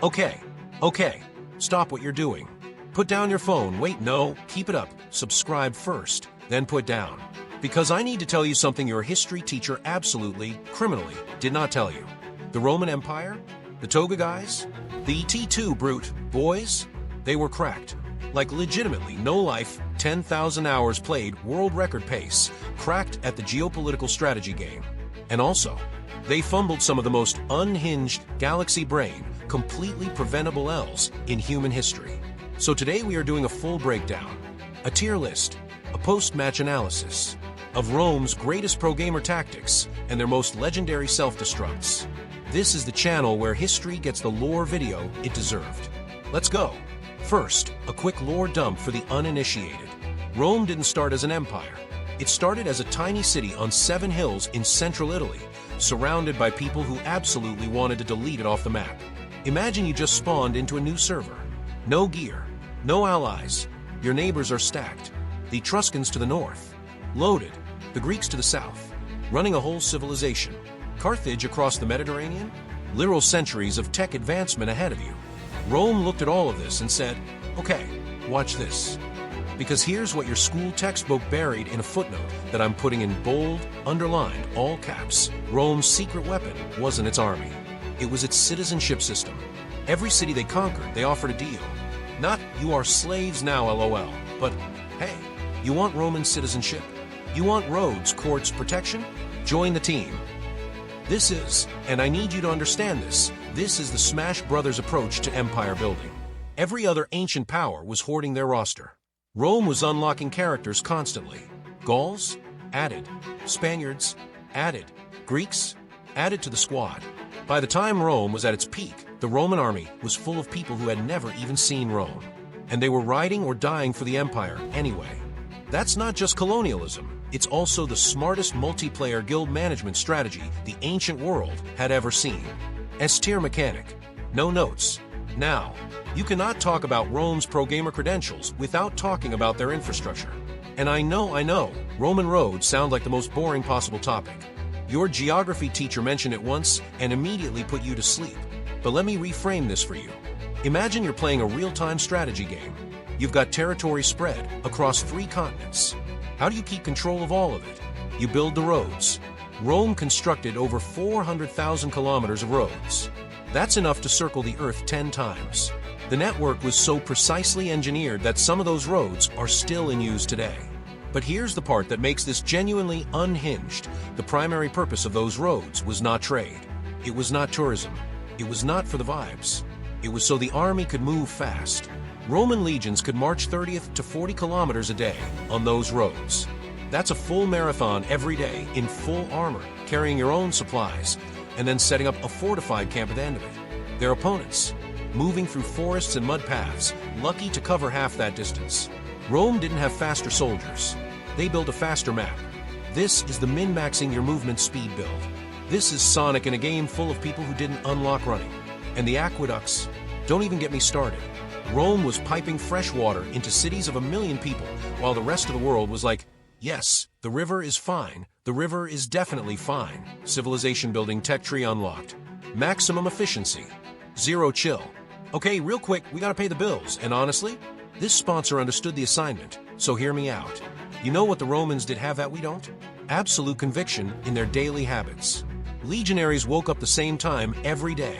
Okay, okay, stop what you're doing. Put down your phone. Wait, no, keep it up. Subscribe first, then put down. Because I need to tell you something your history teacher absolutely, criminally, did not tell you. The Roman Empire? The toga guys? The T2 brute boys? They were cracked. Like legitimately, no life, 10,000 hours played, world record pace, cracked at the geopolitical strategy game. And also, they fumbled some of the most unhinged galaxy brain, completely preventable L's in human history. So today we are doing a full breakdown, a tier list, a post-match analysis of Rome's greatest pro-gamer tactics and their most legendary self-destructs. This is the channel where history gets the lore video it deserved. Let's go. First, a quick lore dump for the uninitiated. Rome didn't start as an empire. It started as a tiny city on 7 hills in central Italy, surrounded by people who absolutely wanted to delete it off the map. Imagine you just spawned into a new server. No gear, no allies. Your neighbors are stacked. The Etruscans to the north, loaded. The Greeks to the south, running a whole civilization. Carthage across the Mediterranean, literal centuries of tech advancement ahead of you. Rome looked at all of this and said, okay, watch this. Because here's what your school textbook buried in a footnote that I'm putting in bold, underlined, all caps. Rome's secret weapon wasn't its army. It was its citizenship system. Every city they conquered, they offered a deal. Not, you are slaves now, LOL, but, hey, you want Roman citizenship? You want roads, courts, protection? Join the team. This is, and I need you to understand this is the Smash Brothers approach to empire building. Every other ancient power was hoarding their roster. Rome was unlocking characters constantly. Gauls? Added. Spaniards? Added. Greeks? Added to the squad. By the time Rome was at its peak, the Roman army was full of people who had never even seen Rome. And they were riding or dying for the empire anyway. That's not just colonialism, it's also the smartest multiplayer guild management strategy the ancient world had ever seen. S-tier mechanic. No notes. Now, you cannot talk about Rome's pro-gamer credentials without talking about their infrastructure. And I know, Roman roads sound like the most boring possible topic. Your geography teacher mentioned it once and immediately put you to sleep. But let me reframe this for you. Imagine you're playing a real-time strategy game. You've got territory spread across 3 continents. How do you keep control of all of it? You build the roads. Rome constructed over 400,000 kilometers of roads. That's enough to circle the Earth 10 times. The network was so precisely engineered that some of those roads are still in use today. But here's the part that makes this genuinely unhinged. The primary purpose of those roads was not trade. It was not tourism. It was not for the vibes. It was so the army could move fast. Roman legions could march 30 to 40 kilometers a day on those roads. That's a full marathon every day in full armor, carrying your own supplies, and then setting up a fortified camp at the end of it. Their opponents, moving through forests and mud paths, lucky to cover half that distance. Rome didn't have faster soldiers. They built a faster map. This is the min-maxing your movement speed build. This is Sonic in a game full of people who didn't unlock running. And the aqueducts, don't even get me started. Rome was piping fresh water into cities of 1 million people, while the rest of the world was like, yes, the river is fine. The river is definitely fine. Civilization building tech tree unlocked. Maximum efficiency. Zero chill. Okay, real quick, we gotta pay the bills. And honestly, this sponsor understood the assignment, so hear me out. You know what the Romans did have that we don't? Absolute conviction in their daily habits. Legionaries woke up the same time every day,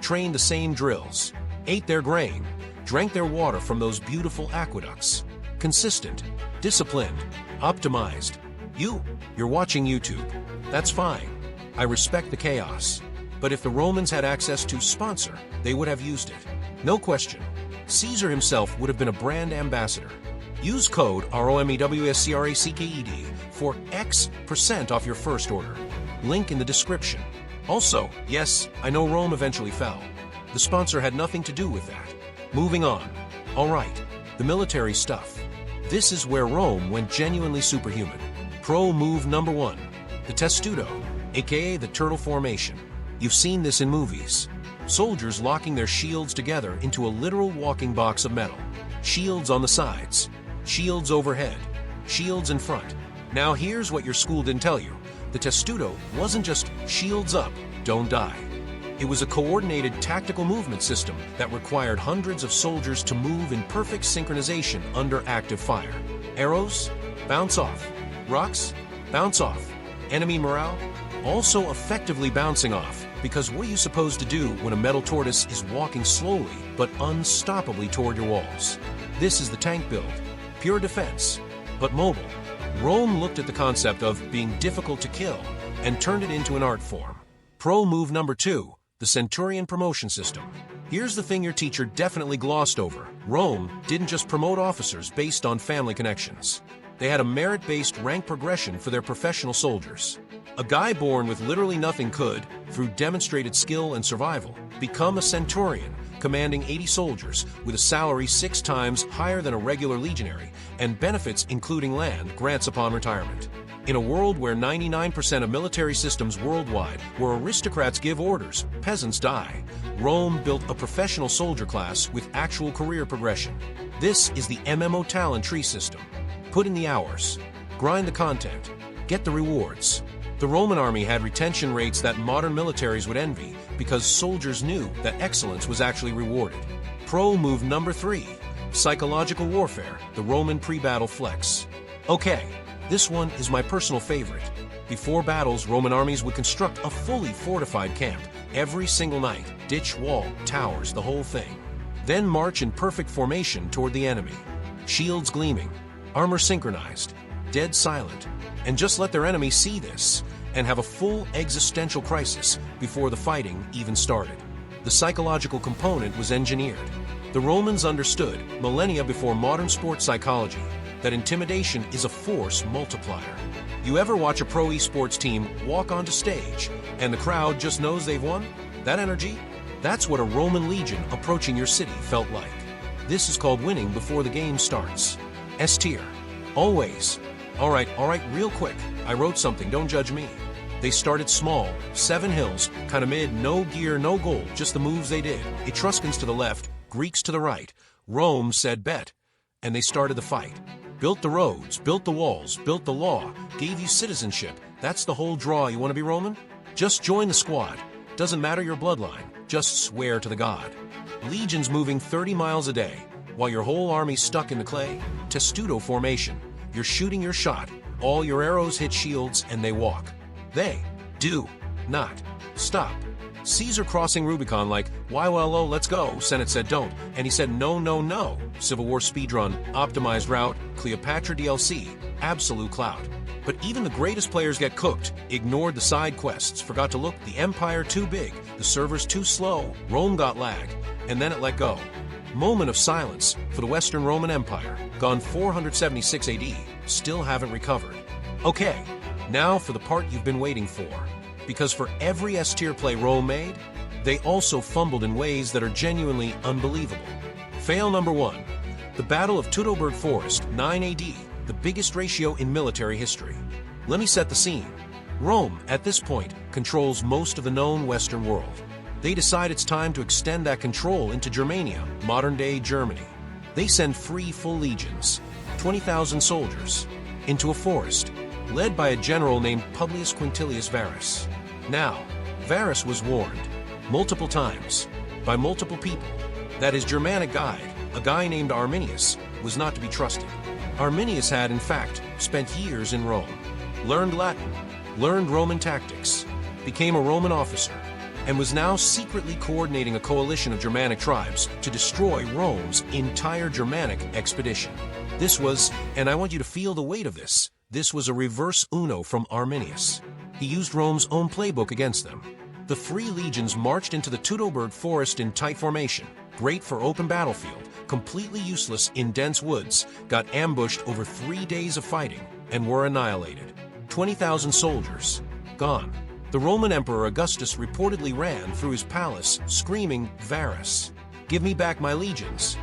trained the same drills, ate their grain, drank their water from those beautiful aqueducts. Consistent, disciplined, optimized. You're watching YouTube. That's fine. I respect the chaos. But if the Romans had access to sponsor, they would have used it. No question. Caesar himself would have been a brand ambassador. Use code ROMEWSCRACKED for X% off your first order. Link in the description. Also, yes, I know Rome eventually fell. The sponsor had nothing to do with that. Moving on. Alright, the military stuff. This is where Rome went genuinely superhuman. Pro move number 1. The Testudo, aka the turtle formation. You've seen this in movies. Soldiers locking their shields together into a literal walking box of metal. Shields on the sides. Shields overhead. Shields in front. Now here's what your school didn't tell you. The Testudo wasn't just shields up, don't die. It was a coordinated tactical movement system that required hundreds of soldiers to move in perfect synchronization under active fire. Arrows? Bounce off. Rocks? Bounce off. Enemy morale? Also effectively bouncing off, because what are you supposed to do when a metal tortoise is walking slowly but unstoppably toward your walls? This is the tank build. Pure defense, but mobile. Rome looked at the concept of being difficult to kill and turned it into an art form. Pro move number 2, the Centurion promotion system. Here's the thing your teacher definitely glossed over. Rome didn't just promote officers based on family connections. They had a merit-based rank progression for their professional soldiers. A guy born with literally nothing could, through demonstrated skill and survival, become a centurion, commanding 80 soldiers with a salary 6 times higher than a regular legionary, and benefits including land grants upon retirement. In a world where 99% of military systems worldwide, where aristocrats give orders, peasants die, Rome built a professional soldier class with actual career progression. This is the MMO talent tree system. Put in the hours, grind the content, get the rewards. The Roman army had retention rates that modern militaries would envy because soldiers knew that excellence was actually rewarded. Pro move number 3, psychological warfare, the Roman pre-battle flex. Okay, this one is my personal favorite. Before battles, Roman armies would construct a fully fortified camp every single night, ditch, wall, towers, the whole thing. Then march in perfect formation toward the enemy. Shields gleaming, armor synchronized, dead silent, and just let their enemies see this and have a full existential crisis before the fighting even started. The psychological component was engineered. The Romans understood, millennia before modern sports psychology, that intimidation is a force multiplier. You ever watch a pro esports team walk onto stage and the crowd just knows they've won? That energy? That's what a Roman legion approaching your city felt like. This is called winning before the game starts. S tier. Always. All right, real quick. I wrote something, don't judge me. They started small, 7 hills, kind of mid, no gear, no gold, just the moves they did. Etruscans to the left, Greeks to the right. Rome said bet, and they started the fight. Built the roads, built the walls, built the law, gave you citizenship. That's the whole draw. You want to be Roman? Just join the squad. Doesn't matter your bloodline, just swear to the god. Legions moving 30 miles a day, while your whole army's stuck in the clay. Testudo formation. You're shooting your shot, all your arrows hit shields, and they walk. They do not stop. Caesar crossing Rubicon like, why, well, oh, let's go. Senate said don't, and he said no, no, no. Civil War speedrun, optimized route, Cleopatra DLC, absolute clout. But even the greatest players get cooked, ignored the side quests, forgot to look, the empire too big, the servers too slow, Rome got lag, and then it let go. Moment of silence for the Western Roman Empire, gone 476 AD, still haven't recovered. Okay, now for the part you've been waiting for. Because for every S-tier play Rome made, they also fumbled in ways that are genuinely unbelievable. Fail number 1, the Battle of Teutoburg Forest, 9 AD, the biggest ratio in military history. Let me set the scene. Rome, at this point, controls most of the known Western world. They decide it's time to extend that control into Germania, modern-day Germany. They send 3 full legions, 20,000 soldiers, into a forest, led by a general named Publius Quintilius Varus. Now, Varus was warned, multiple times, by multiple people, that his Germanic guide, a guy named Arminius, was not to be trusted. Arminius had, in fact, spent years in Rome, learned Latin, learned Roman tactics, became a Roman officer, and was now secretly coordinating a coalition of Germanic tribes to destroy Rome's entire Germanic expedition. This was, and I want you to feel the weight of this, this was a reverse Uno from Arminius. He used Rome's own playbook against them. The 3 legions marched into the Teutoburg forest in tight formation, great for open battlefield, completely useless in dense woods, got ambushed over 3 days of fighting, and were annihilated. 20,000 soldiers, gone. The Roman Emperor Augustus reportedly ran through his palace, screaming, Varus, give me back my legions.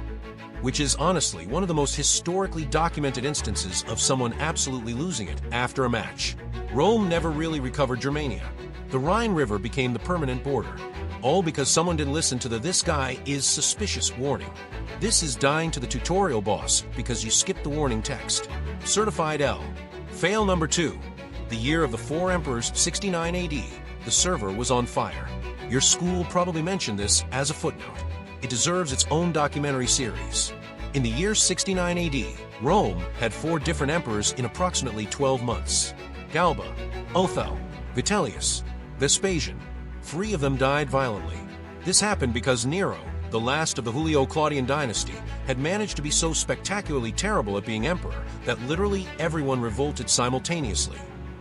Which is honestly one of the most historically documented instances of someone absolutely losing it after a match. Rome never really recovered Germania. The Rhine River became the permanent border, all because someone didn't listen to the "this guy is suspicious" warning. This is dying to the tutorial boss because you skipped the warning text. Certified L. Fail number 2. The year of the 4 emperors, 69 AD. The server was on fire. Your school probably mentioned this as a footnote. It deserves its own documentary series. In the year 69 AD, Rome had 4 different emperors in approximately 12 months. Galba, Otho, Vitellius, Vespasian. 3 of them died violently. This happened because Nero, the last of the Julio-Claudian dynasty, had managed to be so spectacularly terrible at being emperor that literally everyone revolted simultaneously.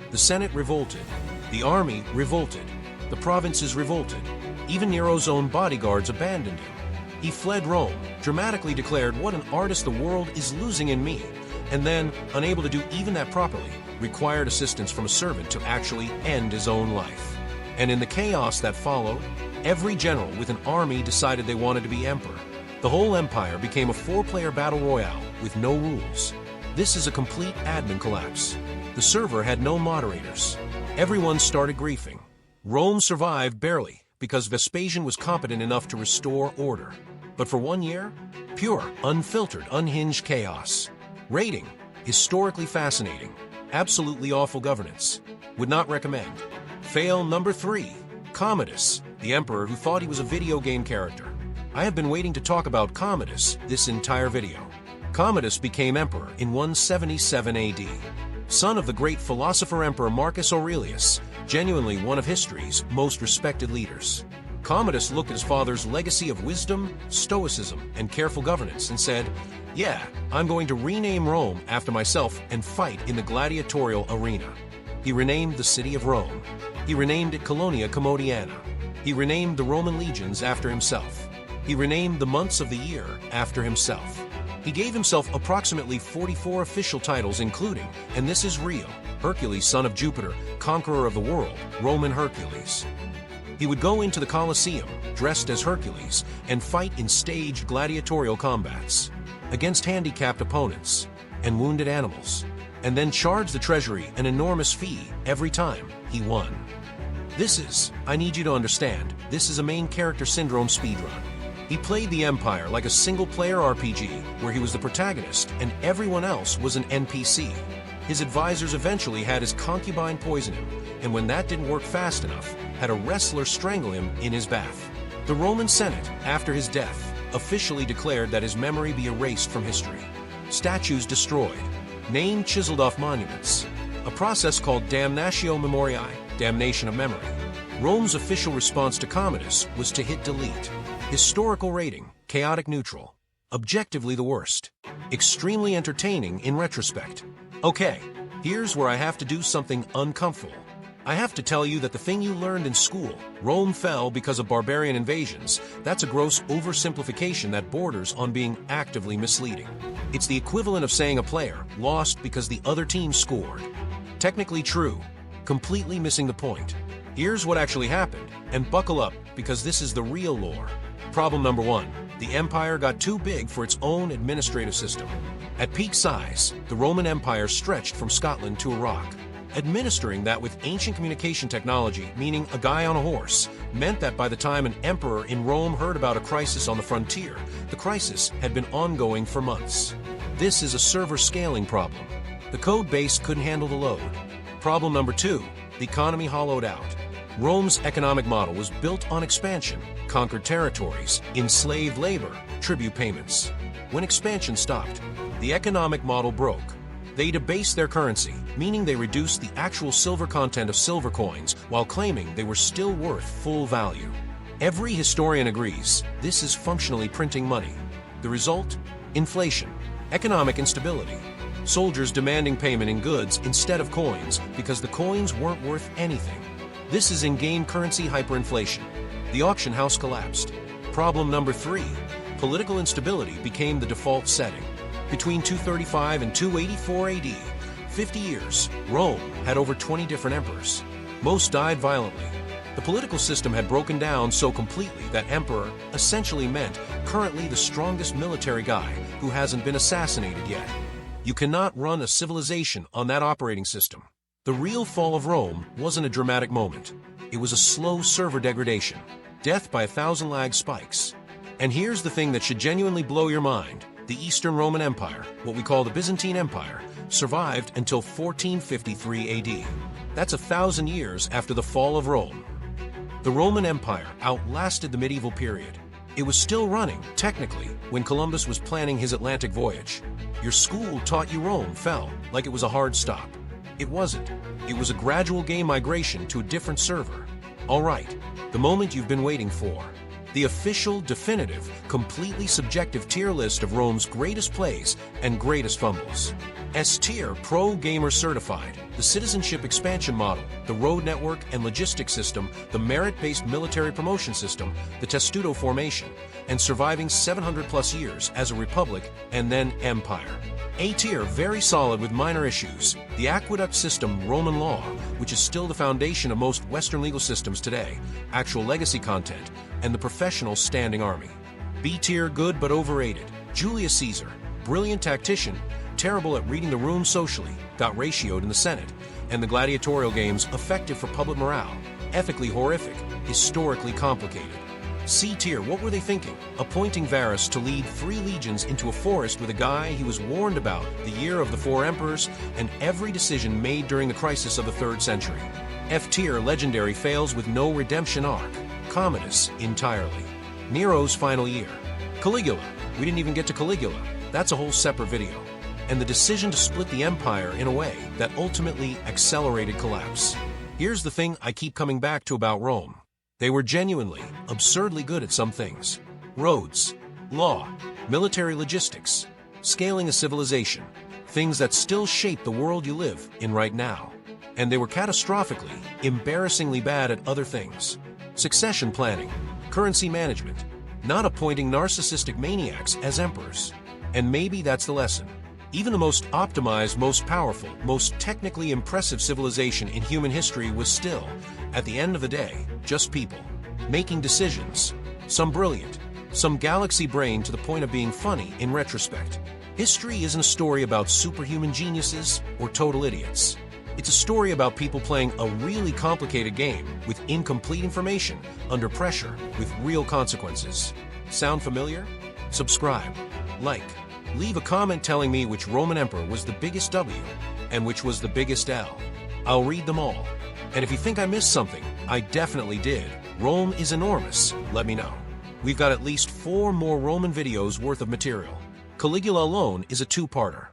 The Senate revolted, the army revolted, the provinces revolted, even Nero's own bodyguards abandoned him. He fled Rome, dramatically declared, "What an artist the world is losing in me," and then, unable to do even that properly, required assistance from a servant to actually end his own life. And in the chaos that followed, every general with an army decided they wanted to be emperor. The whole empire became a 4-player battle royale with no rules. This is a complete admin collapse. The server had no moderators. Everyone started griefing. Rome survived barely because Vespasian was competent enough to restore order. But for 1 year, pure, unfiltered, unhinged chaos. Rating: historically fascinating. Absolutely awful governance. Would not recommend. Fail number 3. Commodus, the emperor who thought he was a video game character. I have been waiting to talk about Commodus this entire video. Commodus became emperor in 177 AD. Son of the great philosopher Emperor Marcus Aurelius, genuinely one of history's most respected leaders. Commodus looked at his father's legacy of wisdom, stoicism, and careful governance and said, "Yeah, I'm going to rename Rome after myself and fight in the gladiatorial arena." He renamed the city of Rome. He renamed it Colonia Commodiana. He renamed the Roman legions after himself. He renamed the months of the year after himself. He gave himself approximately 44 official titles including, and this is real, Hercules, son of Jupiter, conqueror of the world, Roman Hercules. He would go into the Colosseum, dressed as Hercules, and fight in staged gladiatorial combats against handicapped opponents and wounded animals, and then charge the treasury an enormous fee every time he won. This is, I need you to understand, this is a main character syndrome speedrun. He played the Empire like a single-player RPG, where he was the protagonist and everyone else was an NPC. His advisors eventually had his concubine poison him, and when that didn't work fast enough, had a wrestler strangle him in his bath. The Roman Senate, after his death, officially declared that his memory be erased from history. Statues destroyed. Name chiseled off monuments. A process called damnatio memoriae, damnation of memory. Rome's official response to Commodus was to hit delete. Historical rating, chaotic neutral. Objectively the worst. Extremely entertaining in retrospect. Okay, here's where I have to do something uncomfortable. I have to tell you that the thing you learned in school, Rome fell because of barbarian invasions, that's a gross oversimplification that borders on being actively misleading. It's the equivalent of saying a player lost because the other team scored. Technically true, completely missing the point. Here's what actually happened, and buckle up because this is the real lore. Problem number 1. The empire got too big for its own administrative system. At peak size, the Roman Empire stretched from Scotland to Iraq. Administering that with ancient communication technology, meaning a guy on a horse, meant that by the time an emperor in Rome heard about a crisis on the frontier, the crisis had been ongoing for months. This is a server scaling problem. The code base couldn't handle the load. Problem number 2. The economy hollowed out. Rome's economic model was built on expansion, conquered territories, enslaved labor, tribute payments. When expansion stopped, the economic model broke. They debased their currency, meaning they reduced the actual silver content of silver coins while claiming they were still worth full value. Every historian agrees this is functionally printing money. The result? Inflation, economic instability, soldiers demanding payment in goods instead of coins because the coins weren't worth anything. This is in-game currency hyperinflation. The auction house collapsed. Problem number 3. Political instability became the default setting. Between 235 and 284 AD, 50 years, Rome had over 20 different emperors. Most died violently. The political system had broken down so completely that emperor essentially meant currently the strongest military guy who hasn't been assassinated yet. You cannot run a civilization on that operating system. The real fall of Rome wasn't a dramatic moment. It was a slow server degradation. Death by 1,000 lag spikes. And here's the thing that should genuinely blow your mind. The Eastern Roman Empire, what we call the Byzantine Empire, survived until 1453 AD. That's 1,000 years after the fall of Rome. The Roman Empire outlasted the medieval period. It was still running, technically, when Columbus was planning his Atlantic voyage. Your school taught you Rome fell like it was a hard stop. It wasn't. It was a gradual game migration to a different server. All right, the moment you've been waiting for. The official, definitive, completely subjective tier list of Rome's greatest plays and greatest fumbles. S-tier Pro Gamer Certified, the Citizenship Expansion Model, the Road Network and Logistics System, the Merit-Based Military Promotion System, the Testudo Formation, and surviving 700-plus years as a republic and then empire. A-tier Very Solid with minor issues, the Aqueduct System Roman Law, which is still the foundation of most Western legal systems today, actual legacy content, and the Professional Standing Army. B-tier Good but overrated, Julius Caesar, brilliant tactician, terrible at reading the room socially, got ratioed in the Senate, and the gladiatorial games effective for public morale, ethically horrific, historically complicated. C-tier, what were they thinking? Appointing Varus to lead 3 legions into a forest with a guy he was warned about, the year of the 4 emperors, and every decision made during the crisis of the 3rd century. F-tier, legendary fails with no redemption arc, Commodus entirely. Nero's final year. Caligula, we didn't even get to Caligula, that's a whole separate video. And the decision to split the empire in a way that ultimately accelerated collapse. Here's the thing I keep coming back to about Rome. They were genuinely, absurdly good at some things. Roads, law, military logistics, scaling a civilization, things that still shape the world you live in right now. And they were catastrophically, embarrassingly bad at other things. Succession planning, currency management, not appointing narcissistic maniacs as emperors. And maybe that's the lesson. Even the most optimized, most powerful, most technically impressive civilization in human history was still, at the end of the day, just people, making decisions, some brilliant, some galaxy brain to the point of being funny in retrospect. History isn't a story about superhuman geniuses or total idiots. It's a story about people playing a really complicated game with incomplete information, under pressure, with real consequences. Sound familiar? Subscribe, like, leave a comment telling me which Roman emperor was the biggest W and which was the biggest L. I'll read them all. And if you think I missed something, I definitely did. Rome is enormous, let me know. We've got at least 4 more Roman videos worth of material. Caligula alone is a 2-parter.